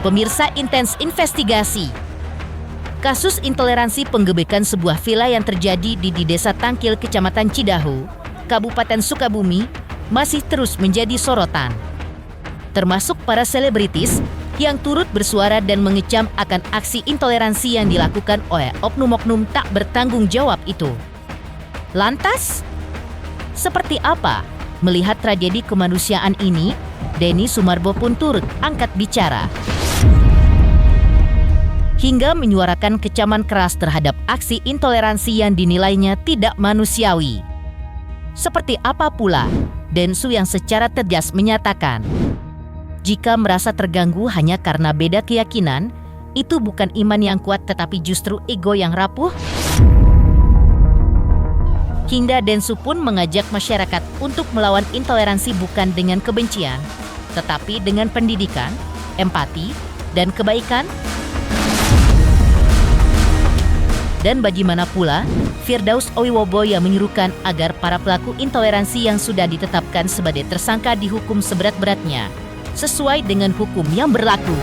Pemirsa Intens Investigasi. Kasus intoleransi penggebekan sebuah villa yang terjadi di Desa Tangkil, Kecamatan Cidahu, Kabupaten Sukabumi, masih terus menjadi sorotan. Termasuk para selebritis yang turut bersuara dan mengecam akan aksi intoleransi yang dilakukan oleh oknum-oknum tak bertanggung jawab itu. Lantas, seperti apa melihat tragedi kemanusiaan ini? Denny Sumargo pun turut angkat bicara hingga menyuarakan kecaman keras terhadap aksi intoleransi yang dinilainya tidak manusiawi. Seperti apa pula Densu yang secara tegas menyatakan, jika merasa terganggu hanya karena beda keyakinan, itu bukan iman yang kuat tetapi justru ego yang rapuh. Hingga Densu pun mengajak masyarakat untuk melawan intoleransi bukan dengan kebencian, tetapi dengan pendidikan, empati, dan kebaikan. Dan bagaimana pula Firdaus Owiwobo yang menyerukan agar para pelaku intoleransi yang sudah ditetapkan sebagai tersangka dihukum seberat-beratnya, sesuai dengan hukum yang berlaku.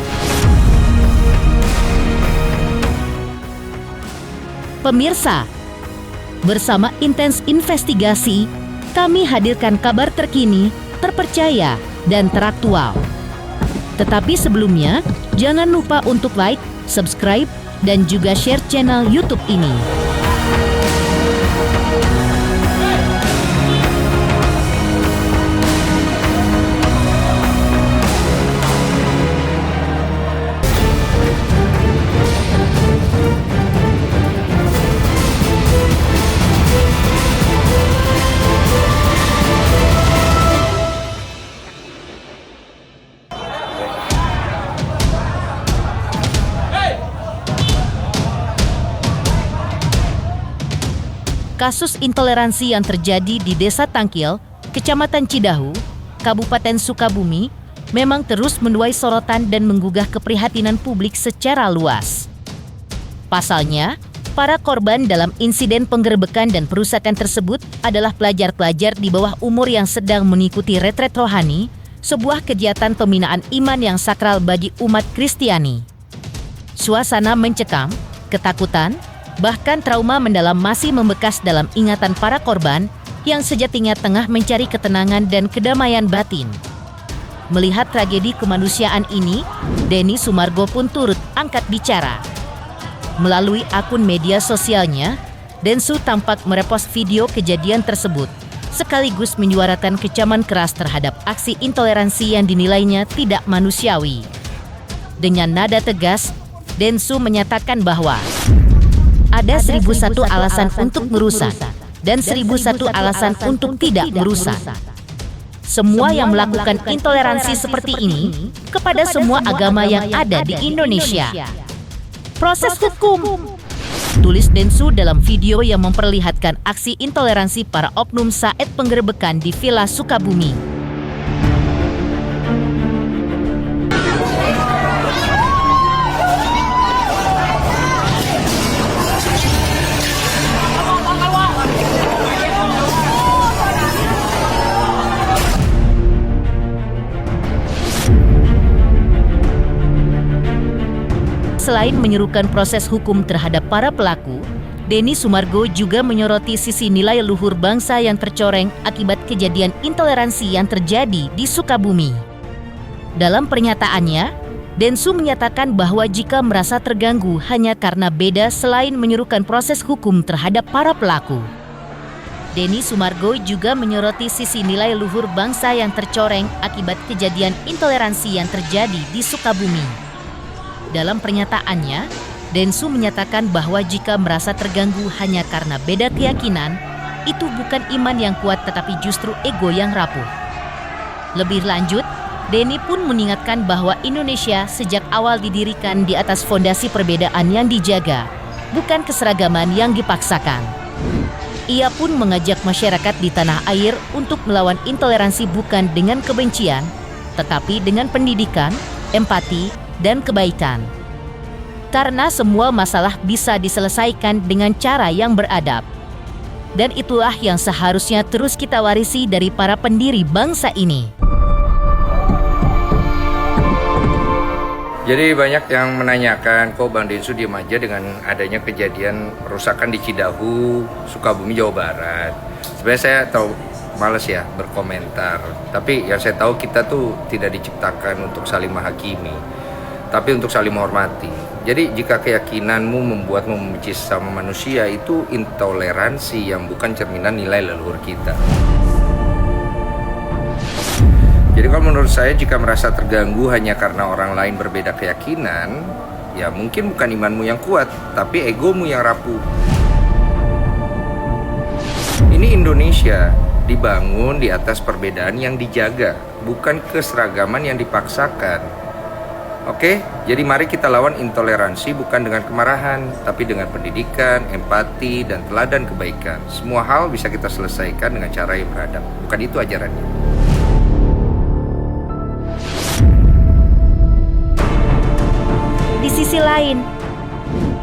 Pemirsa, bersama Intens Investigasi, kami hadirkan kabar terkini, terpercaya, dan teraktual. Tetapi sebelumnya, jangan lupa untuk like, subscribe, dan juga share channel YouTube ini. Kasus intoleransi yang terjadi di Desa Tangkil, Kecamatan Cidahu, Kabupaten Sukabumi, memang terus menuai sorotan dan menggugah keprihatinan publik secara luas. Pasalnya, para korban dalam insiden penggerebekan dan perusakan tersebut adalah pelajar-pelajar di bawah umur yang sedang mengikuti retret rohani, sebuah kegiatan pembinaan iman yang sakral bagi umat Kristiani. Suasana mencekam, ketakutan, bahkan trauma mendalam masih membekas dalam ingatan para korban yang sejatinya tengah mencari ketenangan dan kedamaian batin. Melihat tragedi kemanusiaan ini, Denny Sumargo pun turut angkat bicara. Melalui akun media sosialnya, Densu tampak merepost video kejadian tersebut, sekaligus menyuarakan kecaman keras terhadap aksi intoleransi yang dinilainya tidak manusiawi. Dengan nada tegas, Densu menyatakan bahwa ada 1001 alasan untuk merusak dan 1001 alasan untuk tidak merusak. Semua yang melakukan intoleransi seperti ini kepada semua agama yang ada di Indonesia. Proses hukum, tulis Densu dalam video yang memperlihatkan aksi intoleransi para oknum saat penggerebekan di Villa Sukabumi. Selain menyerukan proses hukum terhadap para pelaku, Denny Sumargo juga menyoroti sisi nilai luhur bangsa yang tercoreng akibat kejadian intoleransi yang terjadi di Sukabumi. Dalam pernyataannya, Densu menyatakan bahwa jika merasa terganggu hanya karena beda selain menyerukan proses hukum terhadap para pelaku. Denny Sumargo juga menyoroti sisi nilai luhur bangsa yang tercoreng akibat kejadian intoleransi yang terjadi di Sukabumi. Dalam pernyataannya, Densu menyatakan bahwa jika merasa terganggu hanya karena beda keyakinan, itu bukan iman yang kuat tetapi justru ego yang rapuh. Lebih lanjut, Denny pun mengingatkan bahwa Indonesia sejak awal didirikan di atas fondasi perbedaan yang dijaga, bukan keseragaman yang dipaksakan. Ia pun mengajak masyarakat di tanah air untuk melawan intoleransi bukan dengan kebencian, tetapi dengan pendidikan, empati, dan kebaikan. Karena semua masalah bisa diselesaikan dengan cara yang beradab. Dan itulah yang seharusnya terus kita warisi dari para pendiri bangsa ini. Jadi banyak yang menanyakan kok Bang Densu diam aja dengan adanya kejadian perusakan di Cidahu, Sukabumi, Jawa Barat. Sebenarnya saya tahu males ya berkomentar, tapi yang saya tahu kita tuh tidak diciptakan untuk saling menghakimi, tapi untuk saling menghormati. Jadi jika keyakinanmu membuatmu membenci sama manusia, itu intoleransi yang bukan cerminan nilai leluhur kita. Jadi kalau menurut saya, jika merasa terganggu hanya karena orang lain berbeda keyakinan, ya mungkin bukan imanmu yang kuat, tapi egomu yang rapuh. Ini Indonesia dibangun di atas perbedaan yang dijaga, bukan keseragaman yang dipaksakan. Oke, jadi mari kita lawan intoleransi bukan dengan kemarahan, tapi dengan pendidikan, empati, dan teladan kebaikan. Semua hal bisa kita selesaikan dengan cara yang beradab. Bukan itu ajarannya. Di sisi lain,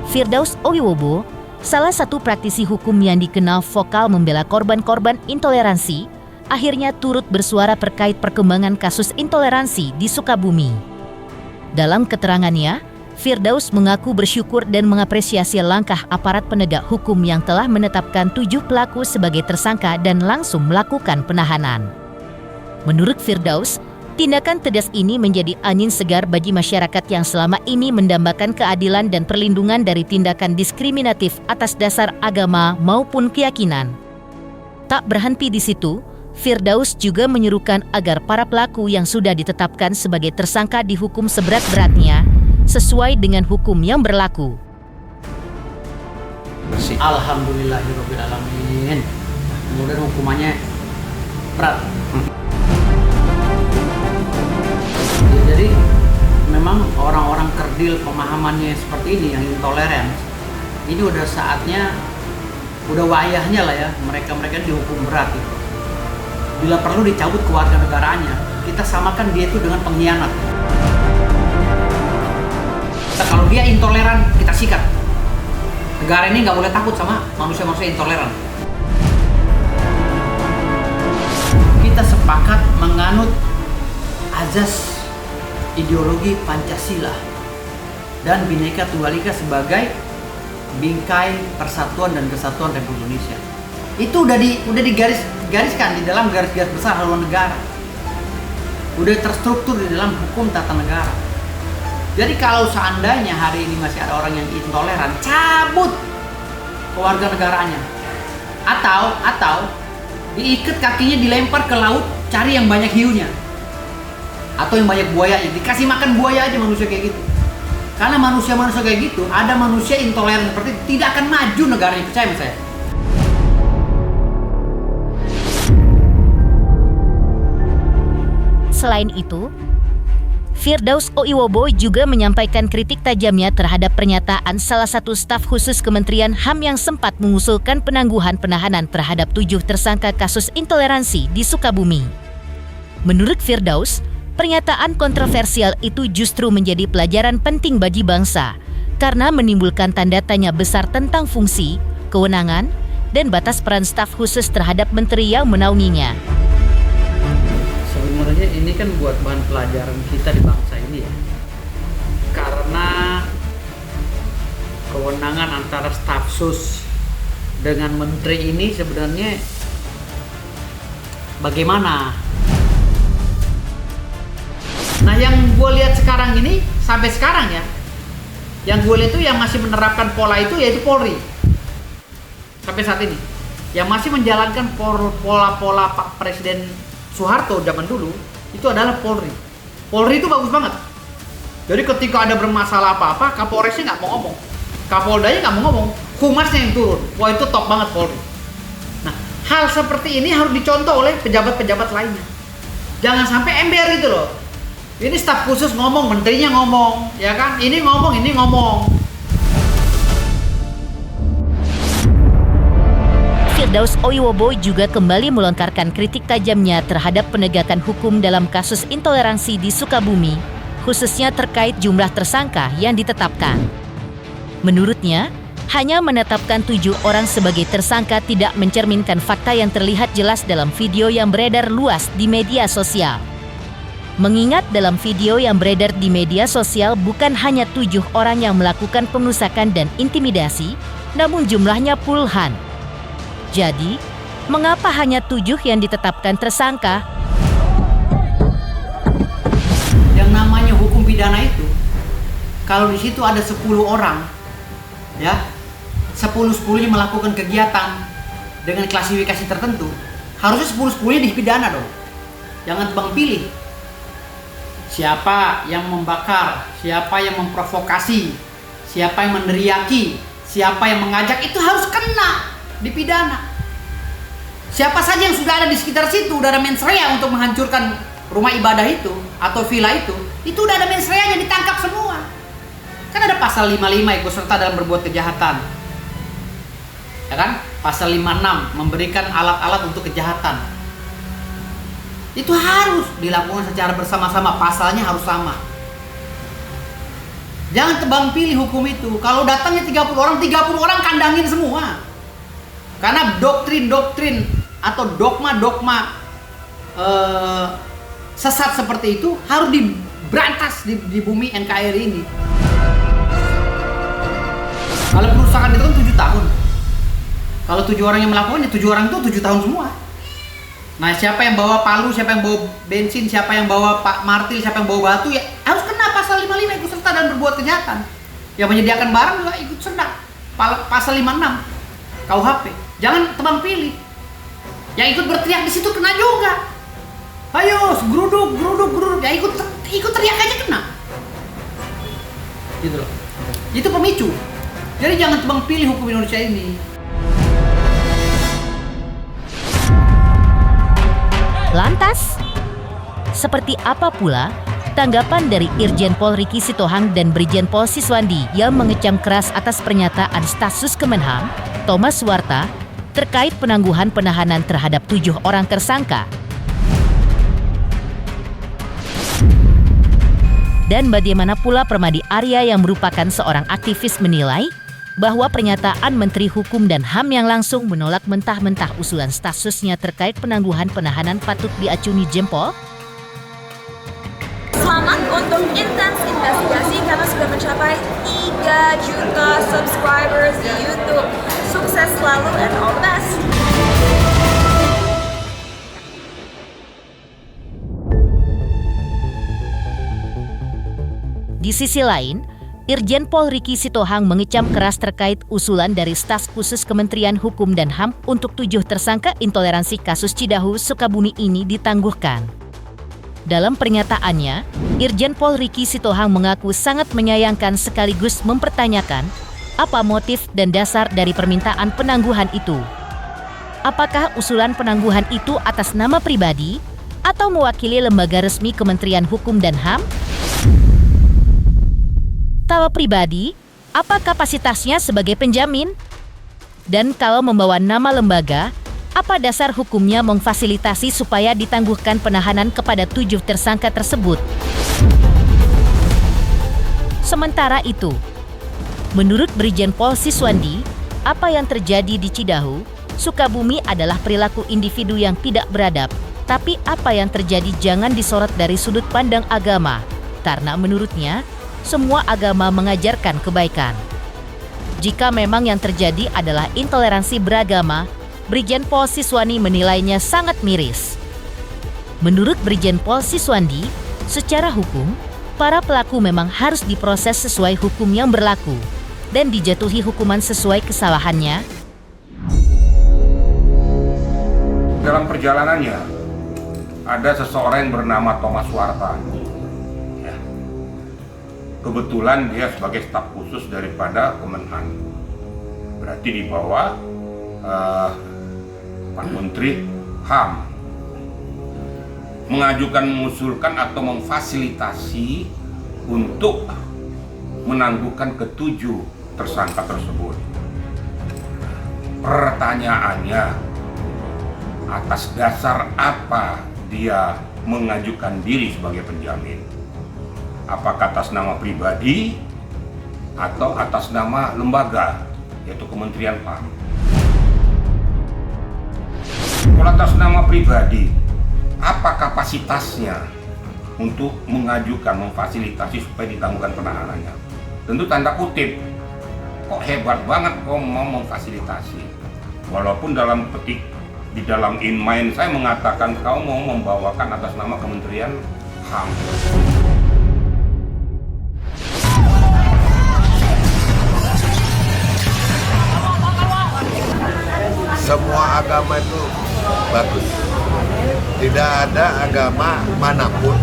Firdaus Owiwobo, salah satu praktisi hukum yang dikenal vokal membela korban-korban intoleransi, akhirnya turut bersuara terkait perkembangan kasus intoleransi di Sukabumi. Dalam keterangannya, Firdaus mengaku bersyukur dan mengapresiasi langkah aparat penegak hukum yang telah menetapkan 7 pelaku sebagai tersangka dan langsung melakukan penahanan. Menurut Firdaus, tindakan tegas ini menjadi angin segar bagi masyarakat yang selama ini mendambakan keadilan dan perlindungan dari tindakan diskriminatif atas dasar agama maupun keyakinan. Tak berhenti di situ, Firdaus juga menyerukan agar para pelaku yang sudah ditetapkan sebagai tersangka dihukum seberat-beratnya sesuai dengan hukum yang berlaku. Alhamdulillahirrahmanirrahim. Kemudian hukumannya berat. Jadi memang orang-orang kerdil pemahamannya seperti ini, yang intoleran, ini udah saatnya, udah wayahnya lah ya, mereka dihukum berat gitu. Bila perlu dicabut kewarganegaraannya, kita samakan dia itu dengan pengkhianat. Kalau dia intoleran, kita sikat. Negara ini nggak boleh takut sama manusia-manusia intoleran. Kita sepakat menganut azas ideologi Pancasila dan Bhinneka Tunggal Ika sebagai bingkai persatuan dan kesatuan Republik Indonesia. Itu udah digariskan di dalam garis-garis besar haluan negara. Udah terstruktur di dalam hukum tata negara. Jadi kalau seandainya hari ini masih ada orang yang intoleran, cabut kewarganegaraannya. Atau diikat kakinya, dilempar ke laut, cari yang banyak hiunya. Atau yang banyak buayanya, dikasih makan buaya aja manusia kayak gitu. Karena manusia-manusia kayak gitu, ada manusia intoleran seperti itu, tidak akan maju negaranya, percaya sama saya. Selain itu, Firdaus Owiwobo juga menyampaikan kritik tajamnya terhadap pernyataan salah satu staf khusus Kementerian HAM yang sempat mengusulkan penangguhan penahanan terhadap 7 tersangka kasus intoleransi di Sukabumi. Menurut Firdaus, pernyataan kontroversial itu justru menjadi pelajaran penting bagi bangsa karena menimbulkan tanda tanya besar tentang fungsi, kewenangan, dan batas peran staf khusus terhadap menteri yang menaunginya. Sebenarnya ini kan buat bahan pelajaran kita di bangsa ini ya. Karena kewenangan antara staf sus dengan menteri ini sebenarnya bagaimana? Nah, yang gue lihat sekarang ini, sampai sekarang ya, yang gue lihat itu yang masih menerapkan pola itu yaitu Polri. Sampai saat ini, yang masih menjalankan pola-pola Pak Presiden Soeharto zaman dulu, itu adalah Polri. Polri itu bagus banget. Jadi ketika ada bermasalah apa-apa, Kapolresnya nggak mau ngomong, Kapoldanya nggak mau ngomong, Humasnya yang turun. Wah, itu top banget Polri. Nah, hal seperti ini harus dicontoh oleh pejabat-pejabat lainnya. Jangan sampai ember gitu loh. Ini staf khusus ngomong, menterinya ngomong, ya kan? Ini ngomong, ini ngomong. Firdaus Owiwobo juga kembali melontarkan kritik tajamnya terhadap penegakan hukum dalam kasus intoleransi di Sukabumi, khususnya terkait jumlah tersangka yang ditetapkan. Menurutnya, hanya menetapkan 7 orang sebagai tersangka tidak mencerminkan fakta yang terlihat jelas dalam video yang beredar luas di media sosial. Mengingat dalam video yang beredar di media sosial bukan hanya 7 orang yang melakukan pengerusakan dan intimidasi, namun jumlahnya puluhan. Jadi, mengapa hanya 7 yang ditetapkan tersangka? Yang namanya hukum pidana itu, kalau di situ ada 10 orang, ya, 10-10-nya melakukan kegiatan dengan klasifikasi tertentu, harusnya 10-10-nya dipidana dong. Jangan tebang pilih. Siapa yang membakar, siapa yang memprovokasi, siapa yang meneriaki, siapa yang mengajak, itu harus kena dipidana. Siapa saja yang sudah ada di sekitar situ, udah ada mens rea untuk menghancurkan rumah ibadah itu atau villa itu udah ada mens rea-nya, ditangkap semua. Kan ada pasal 55 ikut serta dalam berbuat kejahatan. Ya kan? Pasal 56 memberikan alat-alat untuk kejahatan. Itu harus dilakukan secara bersama-sama, pasalnya harus sama. Jangan tebang pilih hukum itu. Kalau datangnya 30 orang kandangin semua. Karena doktrin-doktrin atau dogma-dogma sesat seperti itu harus diberantas di bumi NKRI ini. Kalau perusahaan itu kan 7 tahun. Kalau 7 orang yang melakukannya, 7 orang itu 7 tahun semua. Nah, siapa yang bawa palu, siapa yang bawa bensin, siapa yang bawa martil, siapa yang bawa batu, ya harus kena pasal 55 ikut serta dan berbuat kejahatan. Yang menyediakan barang juga ikut serta. Pasal 56 KUHP. Jangan tebang pilih. Yang ikut berteriak di situ kena juga. Ayo, geruduk. Ya ikut teriak aja kena. Gitu loh. Itu pemicu. Jadi jangan tebang pilih hukum Indonesia ini. Lantas, seperti apa pula tanggapan dari Irjen Pol Ricky Sitohang dan Brigjen Pol Siswandi yang mengecam keras atas pernyataan Stafsus Kemenham, Thomas Suwarta, terkait penangguhan penahanan terhadap 7 orang tersangka? Dan bagaimana pula Permadi Arya yang merupakan seorang aktivis menilai bahwa pernyataan Menteri Hukum dan HAM yang langsung menolak mentah-mentah usulan stafsusnya terkait penangguhan penahanan patut diacungi jempol? Selamat untuk Intens Investigasi karena sudah mencapai 3 juta subscribers di YouTube. Sukses selalu and all the best! Di sisi lain, Irjen Pol Ricky Sitohang mengecam keras terkait usulan dari Staf Khusus Kementerian Hukum dan HAM untuk 7 tersangka intoleransi kasus Cidahu, Sukabumi ini ditangguhkan. Dalam pernyataannya, Irjen Pol Ricky Sitohang mengaku sangat menyayangkan sekaligus mempertanyakan apa motif dan dasar dari permintaan penangguhan itu. Apakah usulan penangguhan itu atas nama pribadi atau mewakili lembaga resmi Kementerian Hukum dan HAM? Kalau pribadi, apa kapasitasnya sebagai penjamin? Dan kalau membawa nama lembaga, apa dasar hukumnya memfasilitasi supaya ditangguhkan penahanan kepada 7 tersangka tersebut? Sementara itu, menurut Brigjen Pol Siswandi, apa yang terjadi di Cidahu, Sukabumi adalah perilaku individu yang tidak beradab, tapi apa yang terjadi jangan disorot dari sudut pandang agama, karena menurutnya, semua agama mengajarkan kebaikan. Jika memang yang terjadi adalah intoleransi beragama, Brigjen Pol Siswandi menilainya sangat miris. Menurut Brigjen Pol Siswandi, secara hukum, para pelaku memang harus diproses sesuai hukum yang berlaku dan dijatuhi hukuman sesuai kesalahannya. Dalam perjalanannya, ada seseorang yang bernama Thomas Suwarta. Kebetulan dia sebagai staf khusus daripada Kemenhan. Berarti di bawah Pak Menteri HAM. Mengusulkan atau memfasilitasi untuk menangguhkan ke-7 tersangka tersebut. Pertanyaannya, atas dasar apa dia mengajukan diri sebagai penjamin? Apakah atas nama pribadi atau atas nama lembaga, yaitu Kementerian HAM? Kalau atas nama pribadi, apa kapasitasnya untuk mengajukan, memfasilitasi supaya ditangguhkan penahanannya. Tentu tanda kutip, kok hebat banget kok mau memfasilitasi. Walaupun dalam petik di dalam in-mind saya mengatakan kau mau membawakan atas nama Kementerian HAM. Semua agama itu bagus. Tidak ada agama manapun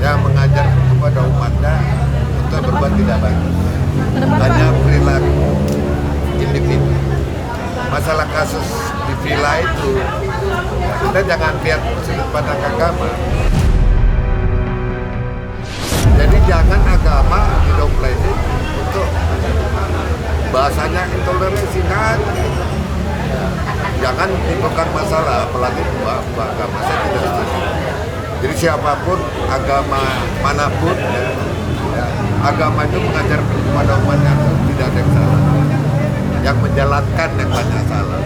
yang mengajar kepada umatnya untuk berbuat tidak bagus. Hanya perilaku individu. Masalah kasus di villa itu, kita jangan lihat sudut pandang agama. Jadi jangan agama didoktrin untuk bahasanya intoleransi kan. Jangan menimbulkan masalah, apalagi buat agama. Saya tidak setuju. Jadi siapapun, agama manapun, agama itu mengajar kepada umatnya itu tidak ada yang salah. Yang menjalankan yang banyak salah.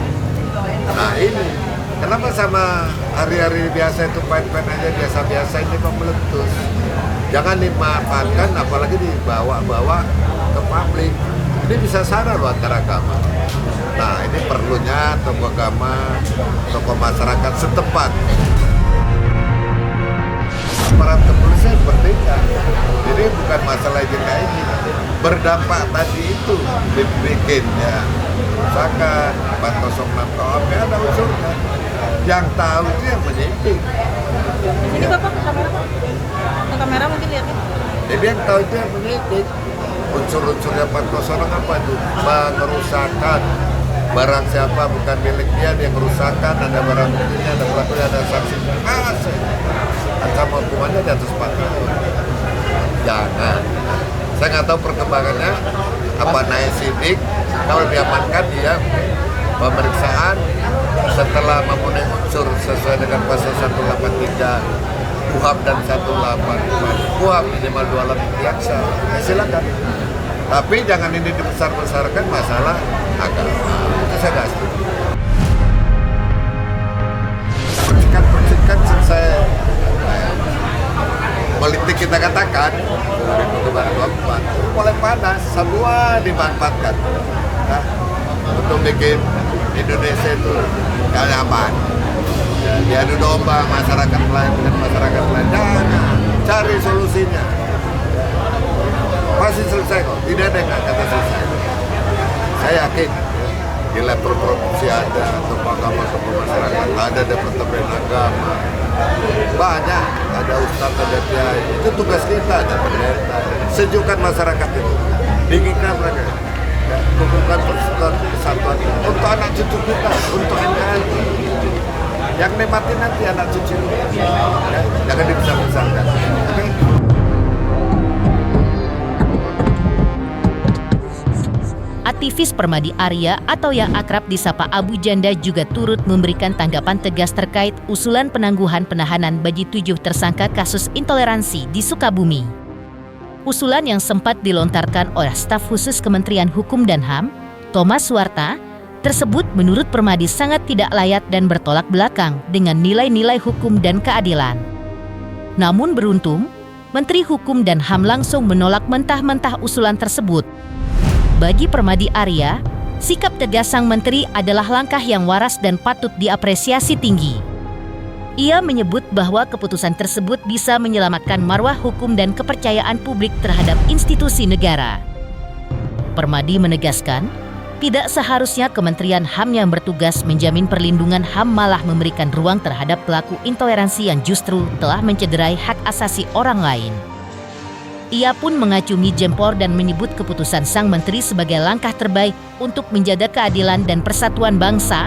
Nah ini, kenapa sama hari-hari biasa itu pahit-pahit aja, biasa-biasa ini kok meletus? Jangan dimanfaatkan, apalagi dibawa-bawa ke publik. Ini bisa salah loh antar agama. Nah ini perlunya tokoh agama, tokoh masyarakat setempat. Aparat kepolisian berbeda. Jadi bukan masalah kayak ini. Berdampak tadi itu bikinnya kerusakan 406 KUHP ada unsurnya. Yang tahu itu yang menyidik. Ini Bapak ke kamera Pak? Ke kamera mungkin lihatnya. Jadi yang tahu itu yang menyidik. Unsur-unsurnya 406 apa itu? Pengerusakan. Barang siapa bukan milik dia kerusakan, ada barang buktinya, ada pelakunya, ada saksi. Ancaman hukumannya di atas 4 tahun. Jangan. Saya nggak tahu perkembangannya apa naik sidik. Kalau diamankan dia pemeriksaan setelah memenuhi unsur sesuai dengan pasal 183 KUHP dan 185 KUHP minimal 2 alat bukti yaksa. Silakan. Tapi jangan ini dibesar-besarkan masalah agama. Itu saya nggak setuju. Percikan selesai politik kita katakan 2024 mulai panas, semua dimanfaatkan untuk bikin Indonesia itu gak nyaman. Diadu domba masyarakat lain dengan masyarakat lain. Jangan cari solusinya. Pasti selesai kok, tidak ada yang kata selesai. Saya yakin di level provinsi ada, tokoh agama, tokoh masyarakat ada, departemen agama banyak, ada ustadz, ada kiai. Itu tugas kita, ada pendeta. Sejukkan masyarakat itu, dinginkan mereka, kumpulkan persatuan untuk anak cucu kita, untuk NKRI. Yang nikmati nanti anak cucu, ya, jangan dibesar-besarkan. Oke? Aktivis Permadi Arya atau yang akrab disapa Abu Janda juga turut memberikan tanggapan tegas terkait usulan penangguhan penahanan bagi 7 tersangka kasus intoleransi di Sukabumi. Usulan yang sempat dilontarkan oleh staf khusus Kementerian Hukum dan HAM, Thomas Suwarta, tersebut menurut Permadi sangat tidak layak dan bertolak belakang dengan nilai-nilai hukum dan keadilan. Namun beruntung, Menteri Hukum dan HAM langsung menolak mentah-mentah usulan tersebut. Bagi Permadi Arya, sikap tegas sang menteri adalah langkah yang waras dan patut diapresiasi tinggi. Ia menyebut bahwa keputusan tersebut bisa menyelamatkan marwah hukum dan kepercayaan publik terhadap institusi negara. Permadi menegaskan, tidak seharusnya Kementerian HAM yang bertugas menjamin perlindungan HAM malah memberikan ruang terhadap pelaku intoleransi yang justru telah mencederai hak asasi orang lain. Ia pun mengacungi jempol dan menyebut keputusan sang menteri sebagai langkah terbaik untuk menjaga keadilan dan persatuan bangsa.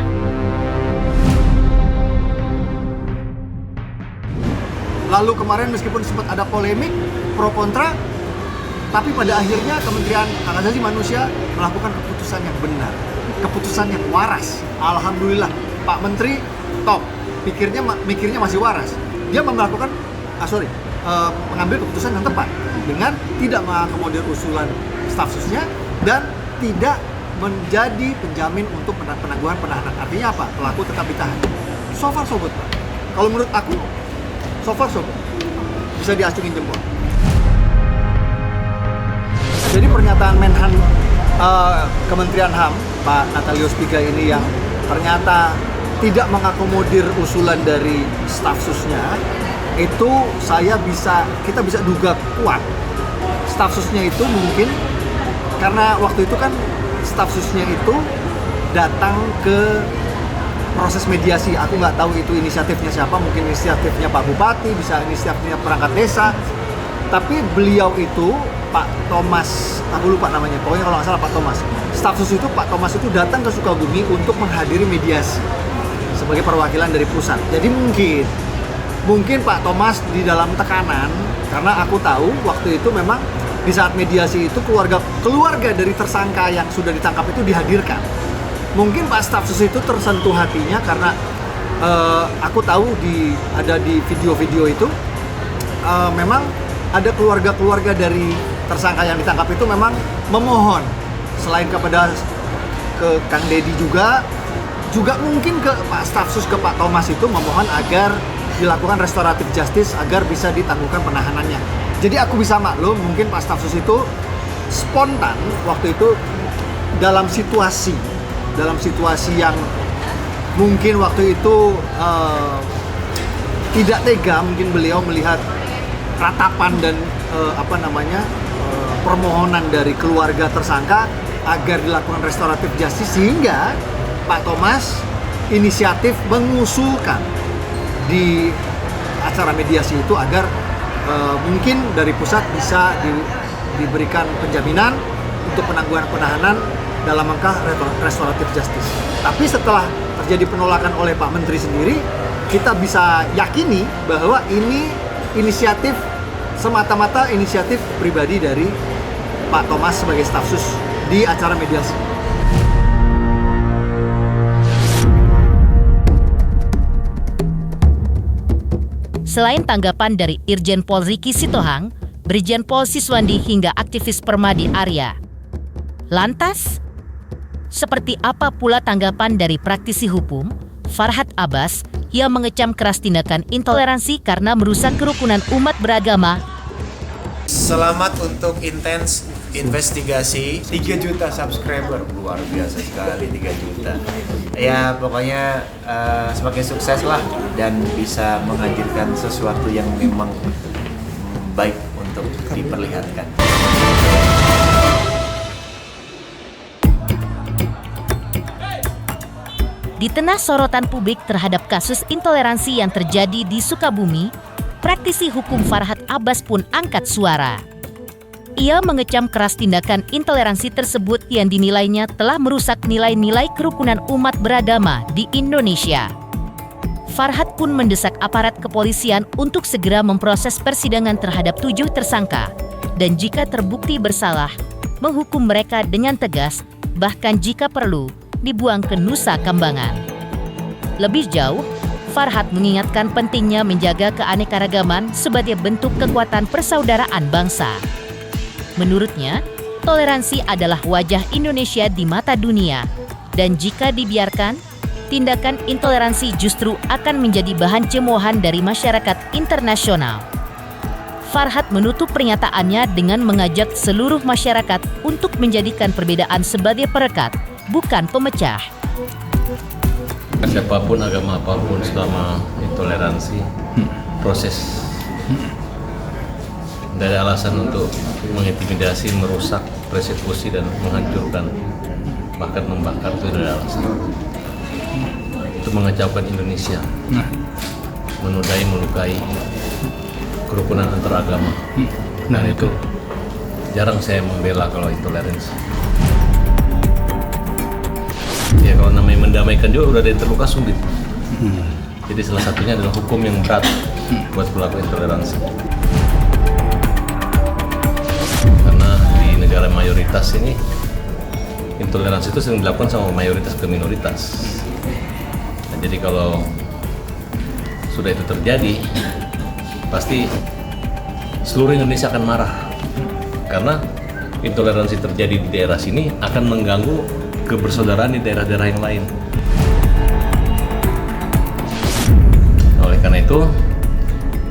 Lalu kemarin meskipun sempat ada polemik pro kontra, tapi pada akhirnya Kementerian Hak Asasi Manusia melakukan keputusan yang benar, keputusan yang waras. Alhamdulillah, Pak Menteri top, mikirnya masih waras. Dia melakukan, mengambil keputusan yang tepat dengan tidak mengakomodir usulan staf susnya dan tidak menjadi penjamin untuk penangguhan penahanan. Artinya apa? Pelaku tetap ditahan. So far so good, Pak. Kalau menurut aku, so far so good. bisa diacungin jempol. Jadi pernyataan Menhan Kementerian HAM, Pak Natalius Pigai ini yang ternyata tidak mengakomodir usulan dari staf susnya, itu kita bisa duga kuat staf susnya itu mungkin karena waktu itu kan staf susnya itu datang ke proses mediasi. Aku nggak tahu itu inisiatifnya siapa, mungkin inisiatifnya Pak Bupati, bisa inisiatifnya perangkat desa, tapi beliau itu Pak Thomas, aku lupa namanya, pokoknya kalau nggak salah Pak Thomas. Staf sus itu Pak Thomas itu datang ke Sukabumi untuk menghadiri mediasi sebagai perwakilan dari pusat. Jadi mungkin Pak Thomas di dalam tekanan, karena aku tahu waktu itu memang di saat mediasi itu keluarga dari tersangka yang sudah ditangkap itu dihadirkan. Mungkin Pak staf sus itu tersentuh hatinya karena aku tahu ada di video-video itu memang ada keluarga-keluarga dari tersangka yang ditangkap itu memang memohon selain ke Kang Deddy juga mungkin ke Pak staf sus, ke Pak Thomas itu memohon agar dilakukan restoratif justice agar bisa ditangguhkan penahanannya. Jadi aku bisa maklum mungkin Pak staf sus itu spontan waktu itu dalam situasi yang mungkin waktu itu tidak tega, mungkin beliau melihat ratapan dan permohonan dari keluarga tersangka agar dilakukan restoratif justice, sehingga Pak Thomas inisiatif mengusulkan di acara mediasi itu agar mungkin dari pusat bisa diberikan penjaminan untuk penangguhan penahanan dalam rangka restoratif justice. Tapi setelah terjadi penolakan oleh Pak Menteri sendiri, kita bisa yakini bahwa ini inisiatif semata-mata inisiatif pribadi dari Pak Thomas sebagai staf sus di acara mediasi. Selain tanggapan dari Irjen Pol Riki Sitohang, Brigjen Pol Siswandi hingga aktivis Permadi Arya. Lantas, seperti apa pula tanggapan dari praktisi hukum Farhad Abbas yang mengecam keras tindakan intoleransi karena merusak kerukunan umat beragama? Selamat untuk intens investigasi 3 juta subscriber, luar biasa sekali 3 juta. Ya pokoknya semakin sukses lah dan bisa menghadirkan sesuatu yang memang baik untuk diperlihatkan. Di tengah sorotan publik terhadap kasus intoleransi yang terjadi di Sukabumi, praktisi hukum Farhad Abbas pun angkat suara. Ia mengecam keras tindakan intoleransi tersebut yang dinilainya telah merusak nilai-nilai kerukunan umat beragama di Indonesia. Farhad pun mendesak aparat kepolisian untuk segera memproses persidangan terhadap 7 tersangka dan jika terbukti bersalah, menghukum mereka dengan tegas, bahkan jika perlu, dibuang ke Nusa Kambangan. Lebih jauh, Farhad mengingatkan pentingnya menjaga keanekaragaman sebagai bentuk kekuatan persaudaraan bangsa. Menurutnya, toleransi adalah wajah Indonesia di mata dunia, dan jika dibiarkan, tindakan intoleransi justru akan menjadi bahan cemoohan dari masyarakat internasional. Farhad menutup pernyataannya dengan mengajak seluruh masyarakat untuk menjadikan perbedaan sebagai perekat, bukan pemecah. Siapapun, agama apapun, selama intoleransi, proses. Tidak ada alasan untuk mengintimidasi, merusak, persekusi, dan menghancurkan, bahkan membakar, itu tidak ada alasan. Itu mengacaukan Indonesia, menodai, melukai kerukunan antar agama. Dan itu jarang saya membela kalau intoleransi. Ya kalau namanya mendamaikan juga udah ada yang terluka sulit. Jadi salah satunya adalah hukum yang berat buat pelaku intoleransi. Karena di negara mayoritas ini intoleransi itu sering dilakukan sama mayoritas ke minoritas. Nah, jadi kalau sudah itu terjadi, pasti seluruh Indonesia akan marah. Karena intoleransi terjadi di daerah sini akan mengganggu kebersaudaraan di daerah-daerah yang lain. Oleh karena itu,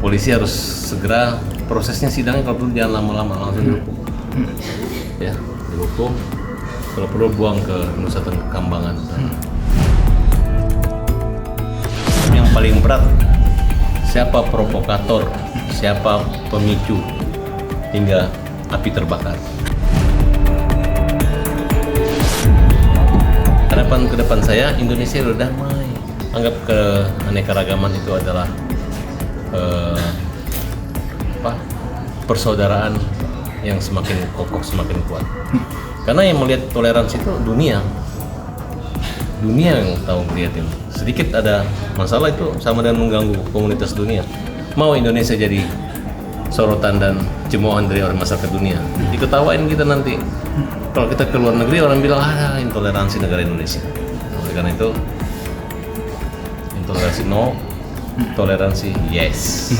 polisi harus segera prosesnya sidangnya kalau perlu jangan lama-lama, langsung dihukum. Ya, dihukum. Kalau perlu buang ke Nusa Kambangan. Yang paling berat, siapa provokator, siapa pemicu hingga api terbakar. Harapan ke depan saya, Indonesia sudah damai. Anggap keanekaragaman itu adalah persaudaraan yang semakin kokoh, semakin kuat. Karena yang melihat toleransi itu dunia yang tahu melihat ini. Sedikit ada masalah itu sama dengan mengganggu komunitas dunia. Mau Indonesia jadi sorotan dan cemoohan dari orang masyarakat dunia, diketawain kita nanti. Kalau kita ke luar negeri, orang bilang intoleransi negara Indonesia. Oleh karena itu, intoleransi no, toleransi yes.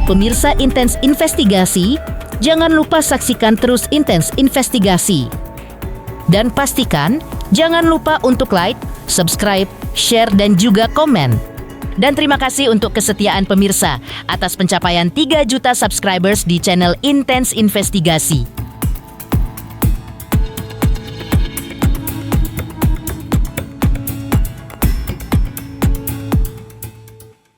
Pemirsa Intens Investigasi, jangan lupa saksikan terus Intens Investigasi. Dan pastikan jangan lupa untuk like, subscribe, share, dan juga komen. Dan terima kasih untuk kesetiaan pemirsa atas pencapaian 3 juta subscribers di channel Intens Investigasi.